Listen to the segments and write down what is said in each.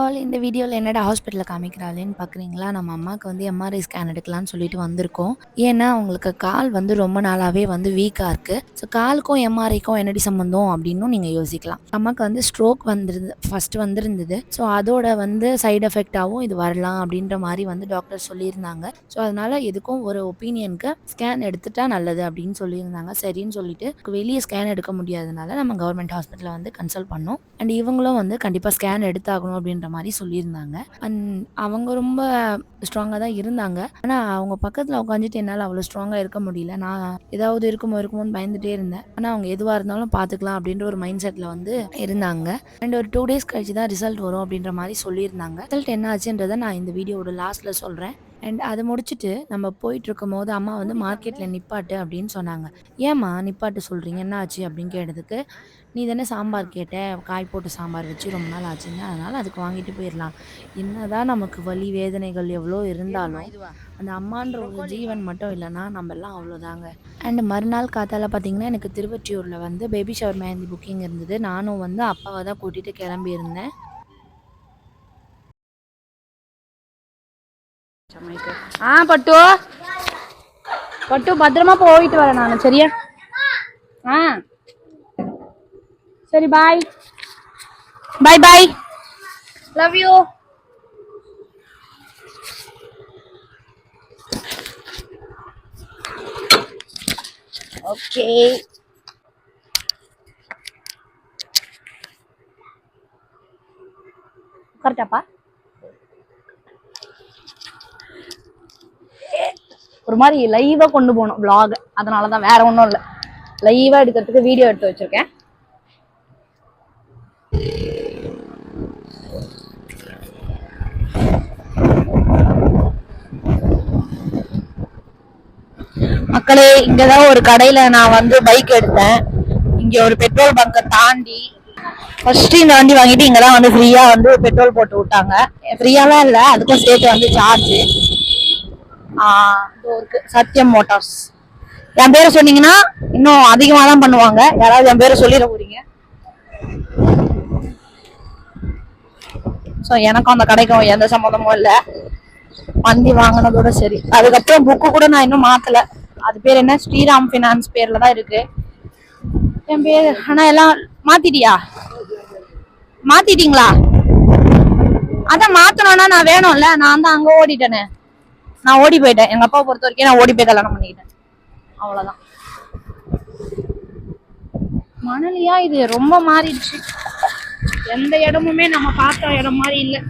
All இந்த வீடியோல என்னடா ஹாஸ்பிட்டல்ல காமிக்கிறாளேன்னு பார்க்குறீங்களா? நம்ம அம்மாக்கு வந்து எம்ஆர்ஐ ஸ்கேன் எடுக்கலான்னு சொல்லிட்டு வந்திருக்கோம். ஏன்னா, அவங்களுக்கு கால் வந்து ரொம்ப நாளாவே வந்து வீக்கா இருக்கு. ஸோ காலுக்கும் எம்ஆர்ஐக்கும் என்னடி சம்மந்தம் அப்டின்னும் நீங்க யோசிக்கலாம். அம்மாக்கு வந்து ஸ்ட்ரோக் ஃபர்ஸ்ட் வந்திருந்தது. ஸோ அதோட வந்து சைட் எஃபெக்ட்டாவும் இது வரலாம் அப்டின்ற மாரி வந்து டாக்டர் சொல்லியிருந்தாங்க. ஸோ அதனால எதுக்கும் ஒரு ஒப்பீனியனுக்கு ஸ்கேன் எடுத்துட்டா நல்லது அப்டின்னு சொல்லியிருந்தாங்க. சரின்னு சொல்லிட்டு வெளிய ஸ்கேன் எடுக்க முடியாதனால நம்ம கவர்மெண்ட் ஹாஸ்பிட்டல்ல வந்து கன்சல்ட் பண்ணோம். அண்ட் இவங்களும் வந்து கண்டிப்பா ஸ்கேன் எடுத்தாகணும் அப்படின்ற மாரி சொல்லியிருந்தாங்க. அண்ட் அவங்க ரொம்ப ஸ்ட்ராங்கா தான் இருந்தாங்க. ஆனா அவங்க பக்கத்துல உட்காந்துட்டு என்னால அவ்வளோ ஸ்ட்ராங்கா இருக்க முடியல. நான் ஏதாவது இருக்குமோன்னு பயந்துட்டே இருந்தேன். ஆனா அவங்க எதுவா இருந்தாலும் பார்த்துக்கலாம் அப்படின்ற ஒரு மைண்ட் செட்ல வந்து இருந்தாங்க. அண்ட் ஒரு 2 டேஸ் கழிச்சு தான் ரிசல்ட் வரும் அப்படின்ற மாரி சொல்லியிருந்தாங்க. ரிசல்ட் என்ன ஆச்சுன்றத நான் இந்த வீடியோவோட லாஸ்ட்ல சொல்றேன். அண்ட் அத முடிச்சுட்டு நம்ம போயிட்டுருக்கும்போது அம்மா வந்து மார்க்கெட்ல நிப்பாட்டு அப்படின்னு சொன்னாங்க. "ஏம்மா நிப்பாட்ட சொல்றீங்க? என்ன ஆச்சு?" அப்படின்னு கேட்டதுக்கு, "நீ தானே சாம்பார் கேட்ட, காய் போட்டு சாம்பார் வச்சு ரொம்ப நாள் ஆச்சுன்னு. அதனால அதுக்கு வாங்கிட்டு போயிரலாம். என்னதான் நமக்கு வலி, வேதனைகள் எவ்வளோ இருந்தாலும், அந்த அம்மான்ற ஒரு ஜீவன் மட்டும் இல்லன்னா, நம்பலாம் அவ்வளோதாங்க." அண்ட் மறுநாள் காத்தால பார்த்தீங்கன்னா, எனக்கு திருவொற்றியூர்ல வந்து பேபி ஷவர் மெஹந்தி புக்கிங் இருந்தது. நானும் வந்து அப்பாவ தான் கூட்டிட்டு கிளம்பியிருந்தேன். பட்டு பட்டு பத்திரமா போயிட்டு வரேன் நான். சரியா? சரி, bye bye bye. Love you. Okay. கரெக்டாப்பா? ஒரு மாதிரி லைவா கொண்டு போகணும் vlog. அதனாலதான், வேற ஒன்றும் இல்லை. லைவா எடுக்கிறதுக்கு வீடியோ எடுத்து வச்சிருக்கேன். மக்களே, இங்கதான் ஒரு கடையில நான் வந்து பைக் எடுத்தேன். இங்க ஒரு பெட்ரோல் பங்கை தாண்டி ஃபர்ஸ்ட் இந்த வண்டி வாங்கிட்டு இங்கதான் வந்து ஃப்ரீயா வந்து பெட்ரோல் போட்டு விட்டாங்க. ஃப்ரீயாலாம் இல்ல, அதுக்கும் சேர்த்து வந்து சார்ஜ். இருக்கு சத்யம் மோட்டார்ஸ். என் பேரை சொன்னீங்கன்னா இன்னும் அதிகமா தான் பண்ணுவாங்க. யாராவது என் பேரை சொல்லிட போறீங்க. ஸோ எனக்கும் அந்த கடைக்கும் எந்த சம்மந்தமும் இல்லை. வண்டி வாங்கினதோட சரி. அதுக்கப்புறம் புக்கு கூட நான் இன்னும் மாத்தல. அது பேர் என்ன, ஸ்ரீராம் பினான்ஸ் பேர்ல தான் இருக்கு என் பேரு. ஆனா எல்லாம் மாத்திட்டியா? மாத்திட்டீங்களா? அதான் மாத்தணும்னா நான் வேணும்ல. நான் தான் அங்க ஓடிட்டேனே. நான் ஓடி போயிட்டேன். எங்க அப்பா பொறுத்த வரைக்கும் நான் ஓடி போய் கல்யாணம் பண்ணிக்கிட்டேன். அவ்வளவுதான். மணலியா இது ரொம்ப மாறிடுச்சு. எந்த இடமுமே நம்ம பார்த்த இடம் மாதிரி இல்லை.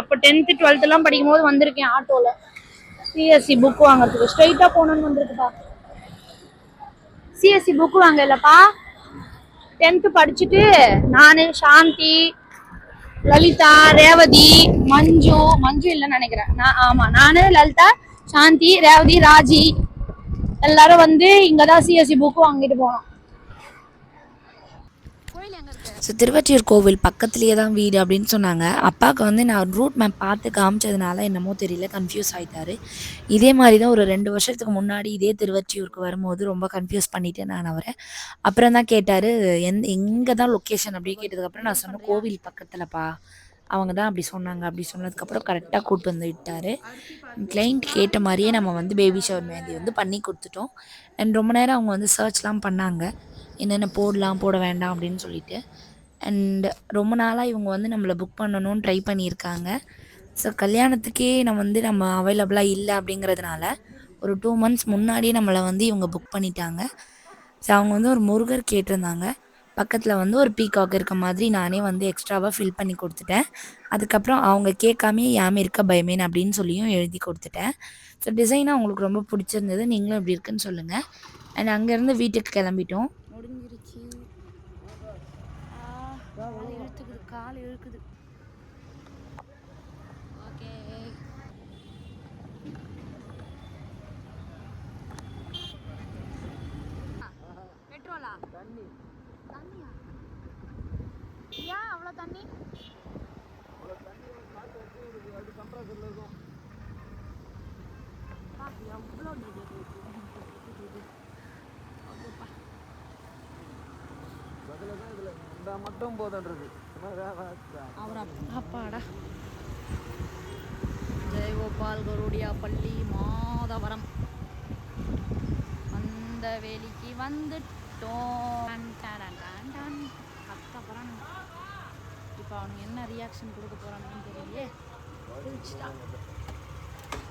அப்ப 10th 12th எல்லாம் படிக்கும் போது வந்திருக்கேன் ஆட்டோல. சிஎஸ்சி புக் வாங்கறதுக்கு ஸ்ட்ரைட்டா போனோன்னு வந்திருக்குப்பா. சிஎஸ்சி புக் வாங்க இல்லப்பா. 10th படிச்சுட்டு நானு, சாந்தி, லலிதா, ரேவதி, மஞ்சு இல்லைன்னு நினைக்கிறேன். ஆமா, நானு, லலிதா, சாந்தி, ரேவதி, ராஜி எல்லாரும் வந்து இங்கதான் சிஎஸ்சி புக் வாங்கிட்டு போனோம். ஸோ திருவொற்றியூர் கோவில் பக்கத்துலேயே தான் வீடு அப்படின்னு சொன்னாங்க. அப்பாவுக்கு வந்து நான் ரூட் மேப் பார்த்து காமிச்சதுனால என்னமோ தெரியல, கன்ஃபியூஸ் ஆகிட்டாரு. இதே மாதிரி தான் ஒரு 2 வருஷத்துக்கு முன்னாடி இதே திருவொற்றியூருக்கு வரும்போது ரொம்ப கன்ஃபியூஸ் பண்ணிட்டேன் நான் அவரை. அப்புறம் தான் கேட்டார், எங்கே தான் லொக்கேஷன் அப்படி கேட்டதுக்கப்புறம் நான் சொன்னேன், கோவில் பக்கத்துலப்பா. அவங்க தான் அப்படி சொன்னாங்க. அப்படி சொன்னதுக்கப்புறம் கரெக்டாக கூப்பிட்டு வந்து விட்டார். கிளைண்ட் கேட்ட மாதிரியே நம்ம வந்து பேபி ஷவர் மெஹந்தி வந்து பண்ணி கொடுத்துட்டோம். அண்ட் ரொம்ப நேரம் அவங்க வந்து சர்ச்லாம் பண்ணாங்க, என்னென்ன போடலாம் போட வேண்டாம் அப்படின்னு சொல்லிட்டு. அண்ட் ரொம்ப நாளாக இவங்க வந்து நம்மளை புக் பண்ணணும்னு ட்ரை பண்ணியிருக்காங்க. ஸோ கல்யாணத்துக்கே நம்ம அவைலபிளாக இல்லை அப்படிங்கிறதுனால ஒரு 2 மந்த்ஸ் முன்னாடியே நம்மளை வந்து இவங்க புக் பண்ணிட்டாங்க. ஸோ அவங்க வந்து ஒரு முருகர் கேட்டிருந்தாங்க. பக்கத்தில் வந்து ஒரு பீகாக் இருக்க மாதிரி நானே வந்து எக்ஸ்ட்ராவாக ஃபில் பண்ணி கொடுத்துட்டேன். அதுக்கப்புறம் அவங்க கேட்காமே யாமே இருக்க பயமேன் அப்படின்னு சொல்லியும் எழுதி கொடுத்துட்டேன். ஸோ டிசைனாக அவங்களுக்கு ரொம்ப பிடிச்சிருந்தது. நீங்களும் எப்படி இருக்குன்னு சொல்லுங்கள். அண்ட் அங்கேருந்து வீட்டுக்கு கிளம்பிட்டோம். முடிஞ்சிருச்சு. கால் இழுக்குது. ஓகே. பெட்ரோலா? தண்ணியா? ஏன் அவ்வளோ தண்ணி? எவ்வளோ மட்டும் போதுன்றது. அவர் அப்பாடா. ஜெயகோபால் கருடியா பள்ளி மாதவரம் அந்த வேலிக்கு வந்துட்டோம். அதுக்கப்புறம் இப்போ அவனுக்கு என்ன ரியாக்ஷன் கொடுக்க போகிறானுன்னு தெரியலையே.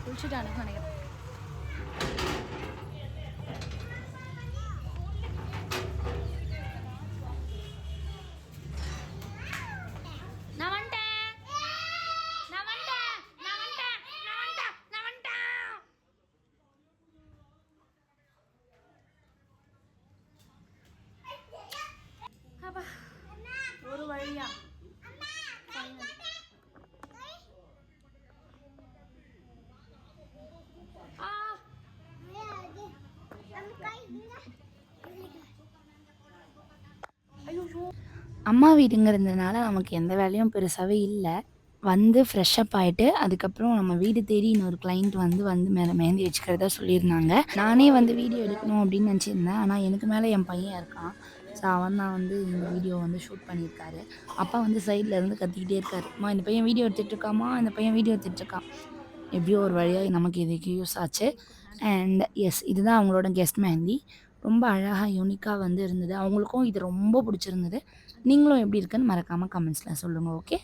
குளிச்சுட்டானுன்னு நினைக்கிறேன். ஒரு வழியா அம்மா வீடுங்கிறதுனால நமக்கு எந்த வேலையும் பெருசாகவே இல்லை. வந்து ஃப்ரெஷ்அப் ஆகிட்டு அதுக்கப்புறம் நம்ம வீடு தேடி இன்னொரு கிளைண்ட் வந்து மேலே மெஹந்தி வச்சுக்கிறதா சொல்லியிருந்தாங்க. நானே வந்து வீடியோ எடுக்கணும் அப்படின்னு நினச்சிருந்தேன். ஆனால் எனக்கு மேலே என் பையன் இருக்கான். ஸோ அவன் தான் வந்து இந்த வீடியோ வந்து ஷூட் பண்ணியிருக்காரு. அப்பா வந்து சைடில் இருந்து கத்திக்கிட்டே இருக்காரு, அம்மா இந்த பையன் வீடியோ எடுத்துகிட்ருக்காமா, இந்த பையன் வீடியோ எடுத்துகிட்ருக்கான். எப்படியோ ஒரு வழியாக நமக்கு இதுக்கு யூஸ் ஆச்சு. அண்ட் எஸ், இதுதான் அவங்களோட கெஸ்ட் மெஹந்தி. ரொம்ப அழகாக யூனிக்காக வந்து இருந்தது. அவங்களுக்கும் இது ரொம்ப பிடிச்சிருந்தது. நீங்களும் எப்படி இருக்குன்னு மறக்காமல் கமெண்ட்ஸில் சொல்லுங்கள். ஓகே.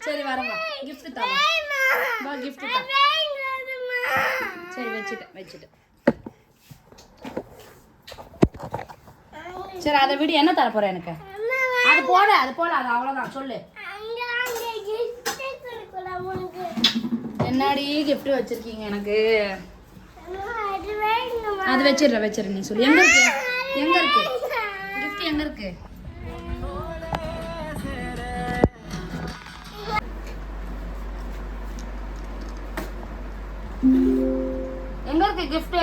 சரி வரமா, கிஃப்ட் தாமா, வா கிஃப்ட் தா. சரி வச்சுட்டு சரி அதை விடு. என்ன தர போற எனக்கு? அது போட அது அவ்வளோதான். சொல்லு என்னடி கிஃப்ட் வச்சிருக்கீங்க எனக்கு? அது வச்சிடுறேன். நீ சொல்லு எங்க இருக்கு கிஃப்ட் எங்க இருக்கு? எங்க இருக்கு கிஃப்ட்?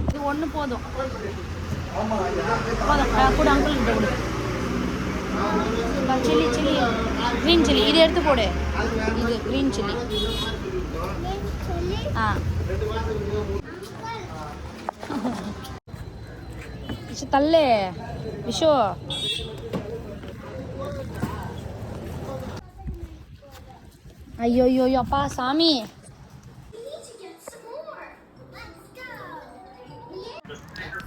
இது ஒன்று போதும். கூட அங்கிள் கிட்ட கொடு. சில்லி க்ரீன் சில்லி இது எடுத்து போடு. இது க்ரீன் சில்லி. தள்ளு விஷோ. ஐயோ அப்பா சாமி.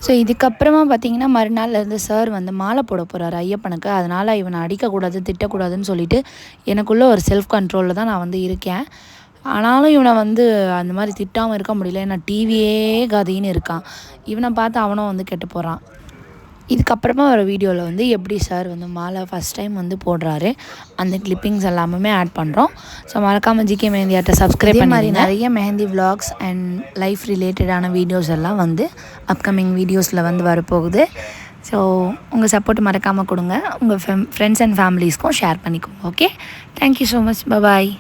ஸோ இதுக்கப்புறமா பார்த்தீங்கன்னா மறுநாள்லேருந்து சார் வந்து மாலை போட போகிறாரு ஐயப்பனுக்கு. அதனால் இவனை அடிக்கக்கூடாது திட்டக்கூடாதுன்னு சொல்லிட்டு எனக்குள்ளே ஒரு செல்ஃப் கண்ட்ரோலில் தான் நான் வந்து இருக்கேன். ஆனாலும் இவனை வந்து அந்த மாதிரி திட்டாமல் இருக்க முடியல. ஏன்னா டிவியே கதைன்னு இருக்கான். இவனை பார்த்து அவனும் வந்து கெட்டு போகிறான். இதுக்கப்புறமா ஒரு வீடியோவில் வந்து எப்படி சார் வந்து மாலை ஃபஸ்ட் டைம் வந்து போடுறாரு அந்த கிளிப்பிங்ஸ் எல்லாமே ஆட் பண்ணுறோம். ஸோ மறக்காமல் ஜிகே மெஹந்தி ஆர்ட்டை சப்ஸ்கிரைப் பண்ணி மாதிரி நிறைய மெஹந்தி விலாக்ஸ் அண்ட் லைஃப் ரிலேட்டடான வீடியோஸ் எல்லாம் வந்து அப்கமிங் வீடியோஸில் வந்து வரப்போகுது. ஸோ உங்கள் சப்போர்ட் மறக்காமல் கொடுங்க. உங்கள் ஃப்ரெண்ட்ஸ் அண்ட் ஃபேமிலிஸ்க்கும் ஷேர் பண்ணிக்கோங்க. Okay, thank you so much. பாய்.